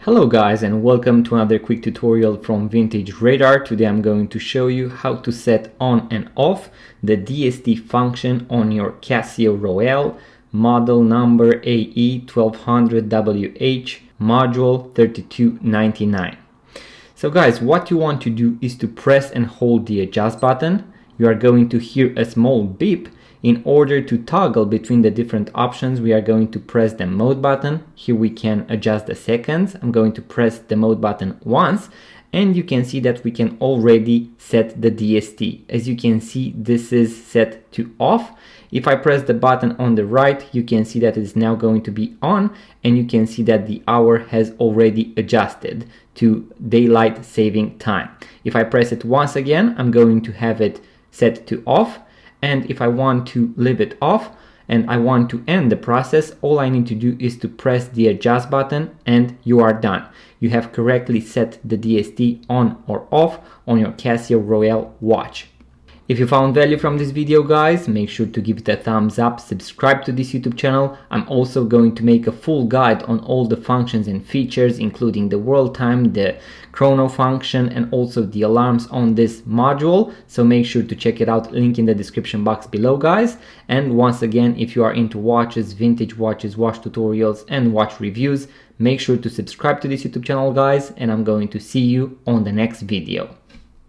Hello guys, and welcome to another quick tutorial from Vintage Radar. Today I'm going to show you how to set on and off the DST function on your Casio Royale model number AE-1200WH module 3299. So guys, what you want to do is to press and hold the adjust button. You are going to hear a small beep. In order to toggle between the different options, we are going to press the mode button. Here we can adjust the seconds. I'm going to press the mode button once, and you can see that we can already set the DST. As you can see, this is set to off. If I press the button on the right, you can see that it's now going to be on, and you can see that the hour has already adjusted to daylight saving time. If I press it once again, I'm going to have it set to off. And if I want to leave it off and I want to end the process, all I need to do is to press the adjust button and you are done. You have correctly set the DST on or off on your Casio Royale watch. If you found value from this video guys, make sure to give it a thumbs up, subscribe to this YouTube channel. I'm also going to make a full guide on all the functions and features, including the world time, the chrono function, and also the alarms on this module. So make sure to check it out, link in the description box below guys. And once again, if you are into watches, vintage watches, watch tutorials and watch reviews, make sure to subscribe to this YouTube channel guys, and I'm going to see you on the next video.